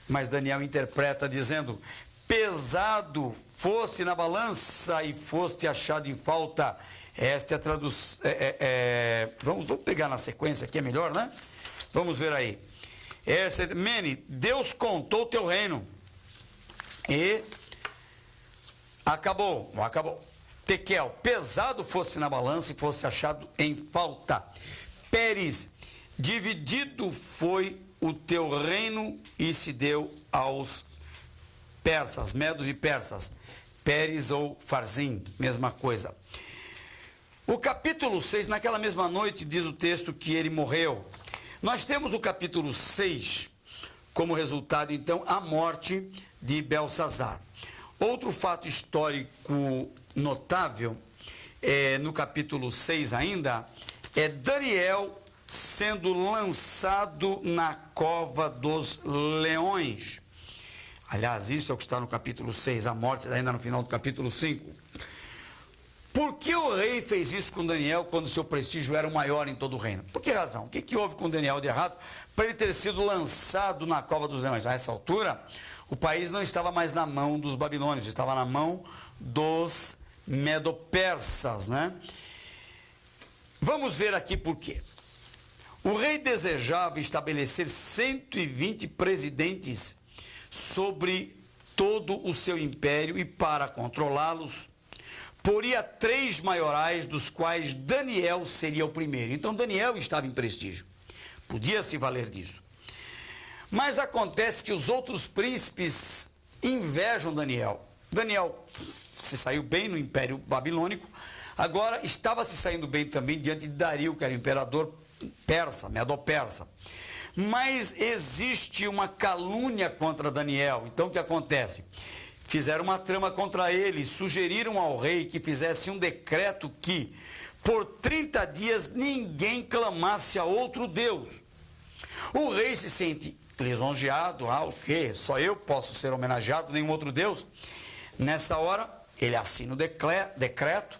Speaker 2: Mas Daniel interpreta dizendo: pesado fosse na balança e foste achado em falta. Esta é a tradução. Vamos pegar na sequência aqui, é melhor, né? Vamos ver aí. Mene, Deus contou o teu reino. E acabou. Tekel, pesado fosse na balança e fosse achado em falta. Pérez, dividido foi o teu reino e se deu aos persas, medos e persas. Pérez ou Farzim, mesma coisa. O capítulo 6, naquela mesma noite, diz o texto que ele morreu. Nós temos o capítulo 6 como resultado, então, a morte de Belsazar. Outro fato histórico notável, no capítulo 6 ainda, é Daniel sendo lançado na cova dos leões. Aliás, isso é o que está no capítulo 6, a morte ainda no final do capítulo 5. Por que o rei fez isso com Daniel quando seu prestígio era o maior em todo o reino? Por que razão? O que houve com Daniel de errado para ele ter sido lançado na cova dos leões? A essa altura, o país não estava mais na mão dos babilônios, estava na mão dos medo-persas, né? Vamos ver aqui por quê. O rei desejava estabelecer 120 presidentes sobre todo o seu império e, para controlá-los, poria 3 maiorais, dos quais Daniel seria o primeiro. Então Daniel estava em prestígio, podia se valer disso. Mas acontece que os outros príncipes invejam Daniel. Daniel se saiu bem no Império Babilônico, agora estava se saindo bem também diante de Dario, que era o imperador persa, medo-persa. Mas existe uma calúnia contra Daniel. Então o que acontece? Fizeram uma trama contra ele, sugeriram ao rei que fizesse um decreto que, por 30 dias, ninguém clamasse a outro Deus. O rei se sente lisonjeado, o quê? Só eu posso ser homenageado, nenhum outro Deus? Nessa hora, ele assina o decreto,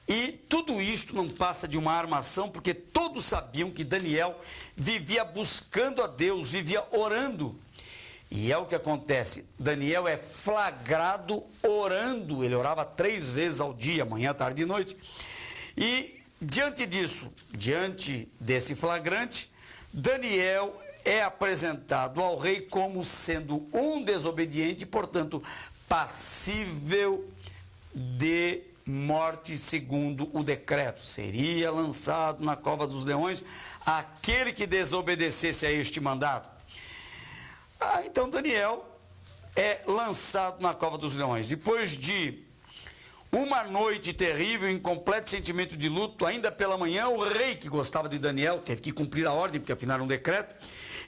Speaker 2: e tudo isto não passa de uma armação, porque todos sabiam que Daniel vivia buscando a Deus, vivia orando. E é o que acontece, Daniel é flagrado orando, ele orava 3 vezes ao dia, manhã, tarde e noite. E diante desse flagrante, Daniel é apresentado ao rei como sendo um desobediente, portanto, passível de morte segundo o decreto. Seria lançado na cova dos leões aquele que desobedecesse a este mandato. Então Daniel é lançado na cova dos leões. Depois de Uma noite terrível, em completo sentimento de luto, ainda pela manhã, o rei, que gostava de Daniel, teve que cumprir a ordem, porque afinal era um decreto,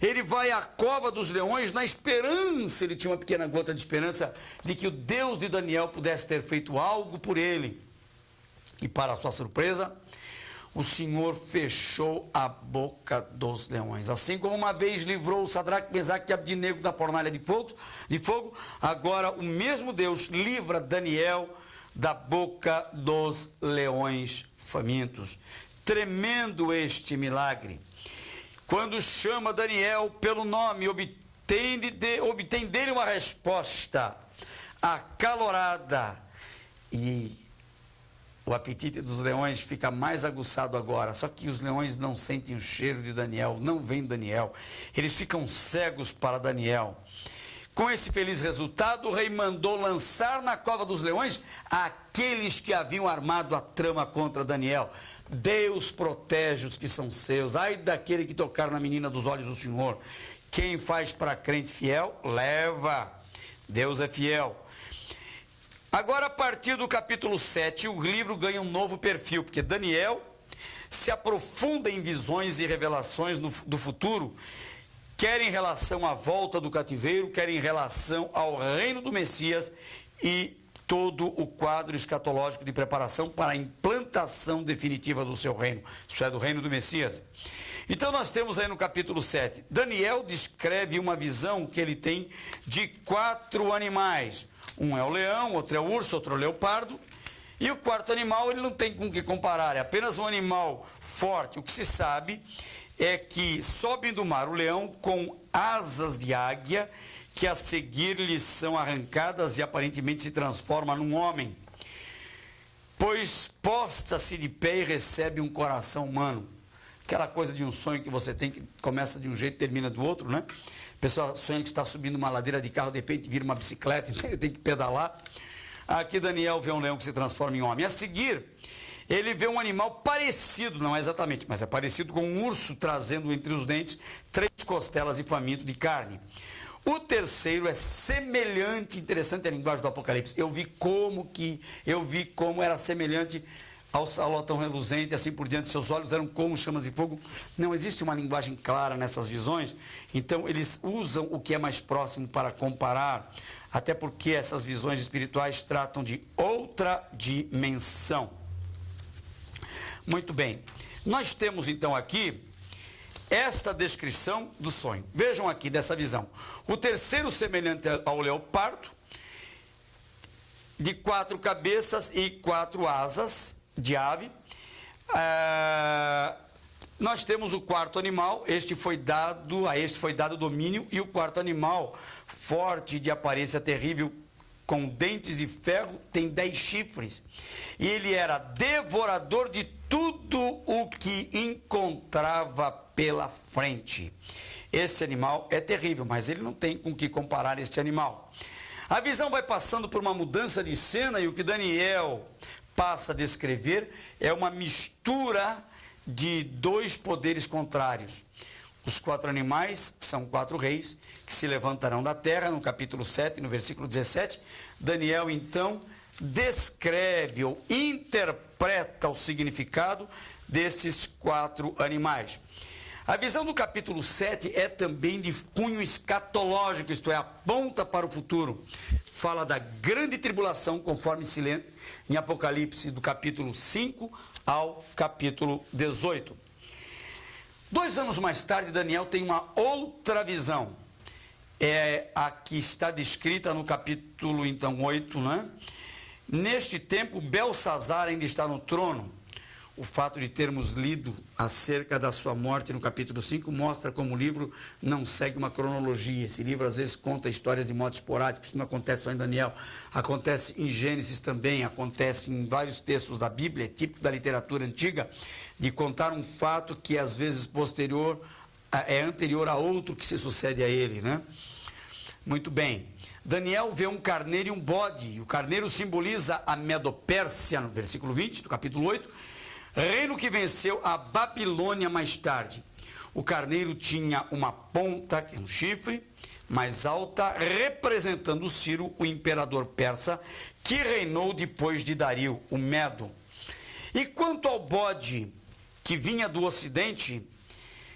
Speaker 2: ele vai à cova dos leões na esperança, ele tinha uma pequena gota de esperança, de que o Deus de Daniel pudesse ter feito algo por ele. E para sua surpresa, o Senhor fechou a boca dos leões. Assim como uma vez livrou Sadraque, Mesaque e Abdinego da fornalha de fogo, agora o mesmo Deus livra Daniel da boca dos leões famintos. Tremendo este milagre. Quando chama Daniel pelo nome, obtém dele uma resposta acalorada, e o apetite dos leões fica mais aguçado agora. Só que os leões não sentem o cheiro de Daniel, não veem Daniel. Eles ficam cegos para Daniel. Com esse feliz resultado, o rei mandou lançar na cova dos leões aqueles que haviam armado a trama contra Daniel. Deus protege os que são seus. Ai daquele que tocar na menina dos olhos do Senhor. Quem faz para crente fiel, leva. Deus é fiel. Agora, a partir do capítulo 7, o livro ganha um novo perfil, porque Daniel se aprofunda em visões e revelações do futuro, quer em relação à volta do cativeiro, quer em relação ao reino do Messias e todo o quadro escatológico de preparação para a implantação definitiva do seu reino, isso é, do reino do Messias. Então nós temos aí no capítulo 7, Daniel descreve uma visão que ele tem de 4 animais. Um é o leão, outro é o urso, outro é o leopardo. E o quarto animal ele não tem com que comparar, é apenas um animal forte. O que se sabe é que sobe do mar o leão com asas de águia, que a seguir lhe são arrancadas e aparentemente se transforma num homem. Pois posta-se de pé e recebe um coração humano. Aquela coisa de um sonho que você tem, que começa de um jeito e termina do outro, né? O pessoal sonha que está subindo uma ladeira de carro, de repente vira uma bicicleta, então ele tem que pedalar. Aqui Daniel vê um leão que se transforma em homem. A seguir, ele vê um animal parecido, não é exatamente, mas é parecido com um urso, trazendo entre os dentes 3 costelas e faminto de carne. O terceiro é semelhante, interessante a linguagem do Apocalipse. Eu vi como era semelhante ao salotão reluzente, assim por diante, seus olhos eram como chamas de fogo. Não existe uma linguagem clara nessas visões, então eles usam o que é mais próximo para comparar, até porque essas visões espirituais tratam de outra dimensão. Muito bem, nós temos então aqui esta descrição do sonho. Vejam aqui dessa visão. O terceiro semelhante ao leopardo, de 4 cabeças e 4 asas de ave. Nós temos o quarto animal, a este foi dado domínio, e o quarto animal, forte de aparência terrível, com dentes de ferro, tem 10 chifres. E ele era devorador de tudo o que encontrava pela frente. Esse animal é terrível, mas ele não tem com que comparar este animal. A visão vai passando por uma mudança de cena, e o que Daniel passa a descrever é uma mistura de 2 poderes contrários. Os 4 animais são 4 reis que se levantarão da terra, no capítulo 7, no versículo 17. Daniel, então, descreve ou interpreta o significado desses 4 animais. A visão do capítulo 7 é também de cunho escatológico, isto é, aponta para o futuro. Fala da grande tribulação, conforme se lê em Apocalipse, do capítulo 5 ao capítulo 18. 2 anos mais tarde, Daniel tem uma outra visão. É a que está descrita no capítulo, então, 8, né? Neste tempo, Belsazar ainda está no trono. O fato de termos lido acerca da sua morte no capítulo 5 mostra como o livro não segue uma cronologia. Esse livro às vezes conta histórias de modo esporádico. Isso não acontece só em Daniel, acontece em Gênesis também, acontece em vários textos da Bíblia, é típico da literatura antiga, de contar um fato que às vezes é anterior a outro que se sucede a ele, né? Muito bem. Daniel vê um carneiro e um bode. O carneiro simboliza a Medopérsia, no versículo 20 do capítulo 8, reino que venceu a Babilônia mais tarde. O carneiro tinha uma ponta, um chifre, mais alta, representando Ciro, o imperador persa, que reinou depois de Dario, o Medo. E quanto ao bode que vinha do ocidente,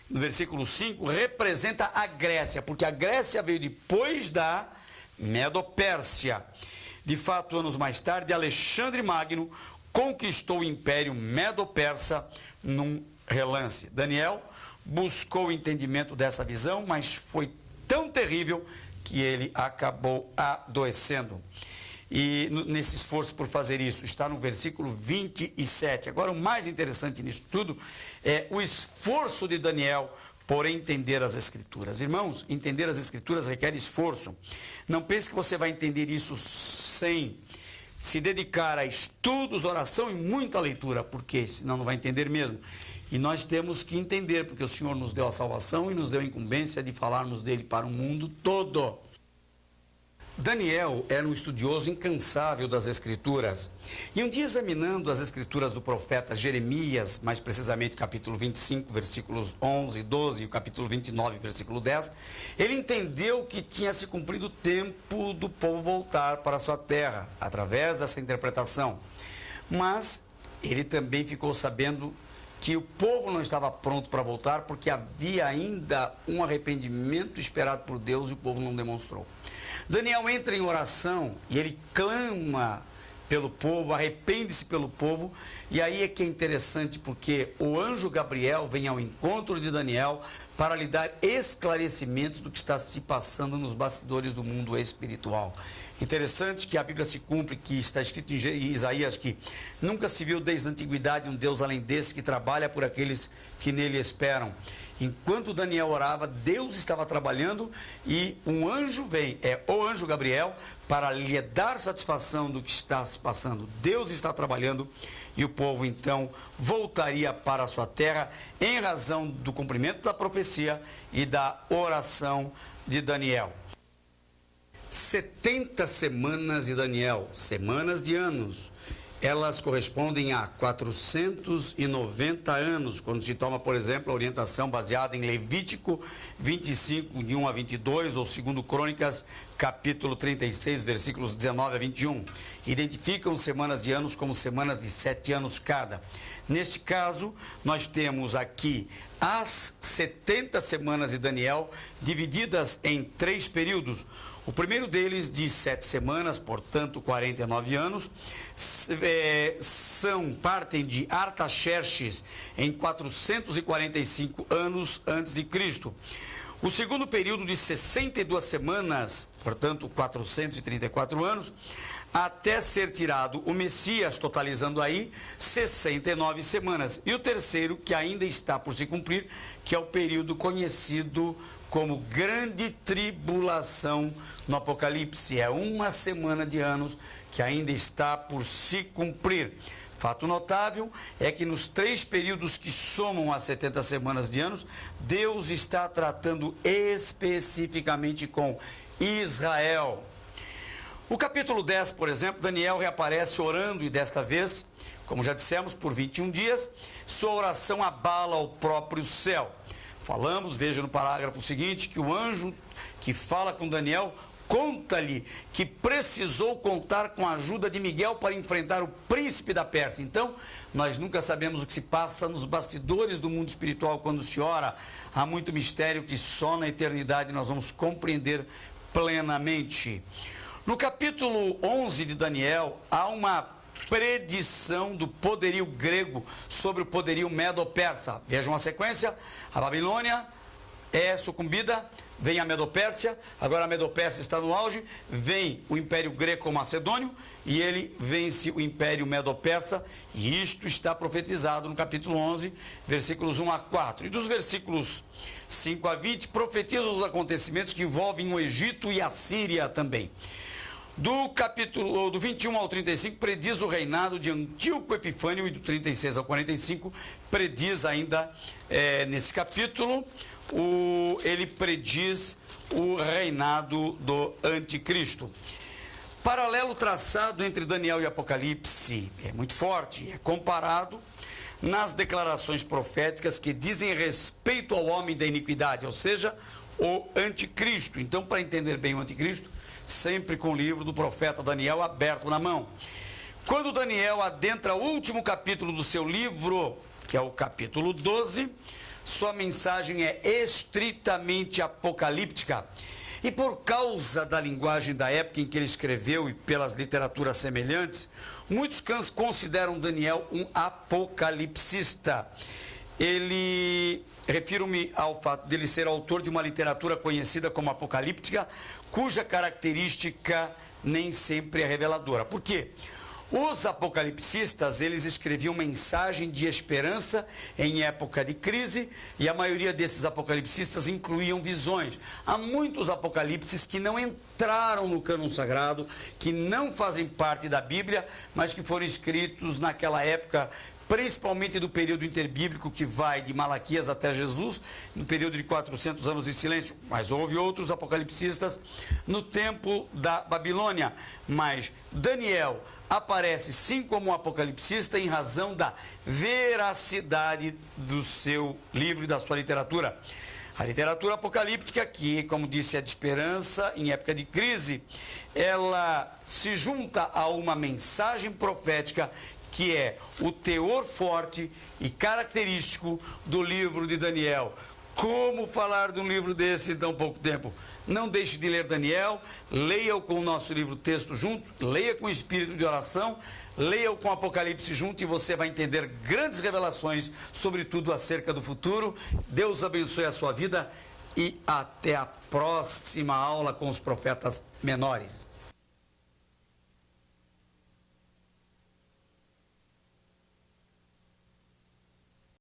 Speaker 2: no versículo 5, representa a Grécia, porque a Grécia veio depois da Medo-Pérsia. De fato, anos mais tarde, Alexandre Magno conquistou o Império Medo-Persa num relance. Daniel buscou o entendimento dessa visão, mas foi tão terrível que ele acabou adoecendo. E nesse esforço por fazer isso, está no versículo 27. Agora, o mais interessante nisso tudo é o esforço de Daniel por entender as Escrituras. Irmãos, entender as Escrituras requer esforço. Não pense que você vai entender isso sem se dedicar a estudos, oração e muita leitura, porque senão não vai entender mesmo. E nós temos que entender, porque o Senhor nos deu a salvação e nos deu a incumbência de falarmos dele para o mundo todo. Daniel era um estudioso incansável das Escrituras. E um dia, examinando as Escrituras do profeta Jeremias, mais precisamente capítulo 25, versículos 11 e 12, e o capítulo 29, versículo 10, ele entendeu que tinha se cumprido o tempo do povo voltar para a sua terra, através dessa interpretação. Mas ele também ficou sabendo que o povo não estava pronto para voltar, porque havia ainda um arrependimento esperado por Deus e o povo não demonstrou. Daniel entra em oração e ele clama pelo povo, arrepende-se pelo povo, e aí é que é interessante, porque o anjo Gabriel vem ao encontro de Daniel para lhe dar esclarecimentos do que está se passando nos bastidores do mundo espiritual. Interessante que a Bíblia se cumpre, que está escrito em Isaías que nunca se viu desde a antiguidade um Deus além desse que trabalha por aqueles que nele esperam. Enquanto Daniel orava, Deus estava trabalhando e um anjo vem, o anjo Gabriel, para lhe dar satisfação do que está se passando. Deus está trabalhando e o povo então voltaria para a sua terra em razão do cumprimento da profecia e da oração de Daniel. 70 semanas de Daniel, semanas de anos, elas correspondem a 490 anos, quando se toma, por exemplo, a orientação baseada em Levítico 25, de 1 a 22, ou 2 Crônicas, capítulo 36, versículos 19 a 21. Identificam semanas de anos como semanas de 7 anos cada. Neste caso, nós temos aqui as 70 semanas de Daniel, divididas em 3 períodos. O primeiro deles, de 7 semanas, portanto 49 anos, partem de Artaxerxes em 445 anos antes de Cristo. O segundo período, de 62 semanas, portanto 434 anos, até ser tirado o Messias, totalizando aí 69 semanas. E o terceiro, que ainda está por se cumprir, que é o período conhecido como Grande Tribulação no Apocalipse. É 1 semana de anos que ainda está por se cumprir. Fato notável é que nos 3 períodos que somam as 70 semanas de anos, Deus está tratando especificamente com Israel. No capítulo 10, por exemplo, Daniel reaparece orando e desta vez, como já dissemos, por 21 dias, sua oração abala o próprio céu. Falamos, veja no parágrafo seguinte, que o anjo que fala com Daniel conta-lhe que precisou contar com a ajuda de Miguel para enfrentar o príncipe da Pérsia. Então, nós nunca sabemos o que se passa nos bastidores do mundo espiritual quando se ora. Há muito mistério que só na eternidade nós vamos compreender plenamente. No capítulo 11 de Daniel, há uma predição do poderio grego sobre o poderio medo-persa. Vejam a sequência: a Babilônia é sucumbida, vem a Medo-Pérsia, agora a Medo-Pérsia está no auge, vem o Império Greco-Macedônio e ele vence o Império Medo-Persa, e isto está profetizado no capítulo 11, versículos 1 a 4. E dos versículos 5 a 20, profetiza os acontecimentos que envolvem o Egito e a Síria também. Do 21 ao 35, prediz o reinado de Antíoco Epifânio, e do 36 ao 45, prediz ainda, nesse capítulo, ele prediz o reinado do anticristo. Paralelo traçado entre Daniel e Apocalipse é muito forte, é comparado nas declarações proféticas que dizem respeito ao homem da iniquidade, ou seja, o anticristo. Então, para entender bem o anticristo, sempre com o livro do profeta Daniel aberto na mão. Quando Daniel adentra o último capítulo do seu livro, que é o capítulo 12, sua mensagem é estritamente apocalíptica. E por causa da linguagem da época em que ele escreveu e pelas literaturas semelhantes, muitos consideram Daniel um apocalipsista. Refiro-me ao fato dele ser autor de uma literatura conhecida como apocalíptica, cuja característica nem sempre é reveladora. Por quê? Os apocalipsistas, eles escreviam mensagem de esperança em época de crise, e a maioria desses apocalipsistas incluíam visões. Há muitos apocalipses que não entraram no cânon sagrado, que não fazem parte da Bíblia, mas que foram escritos naquela época, principalmente do período interbíblico que vai de Malaquias até Jesus, no período de 400 anos de silêncio. Mas houve outros apocalipsistas no tempo da Babilônia. Mas Daniel aparece sim como um apocalipsista em razão da veracidade do seu livro e da sua literatura. A literatura apocalíptica, que, como disse, é de esperança em época de crise, ela se junta a uma mensagem profética que é o teor forte e característico do livro de Daniel. Como falar de um livro desse em tão pouco tempo? Não deixe de ler Daniel, leia-o com o nosso livro texto junto, leia com espírito de oração, leia-o com Apocalipse junto e você vai entender grandes revelações, sobretudo acerca do futuro. Deus abençoe a sua vida e até a próxima aula com os profetas menores.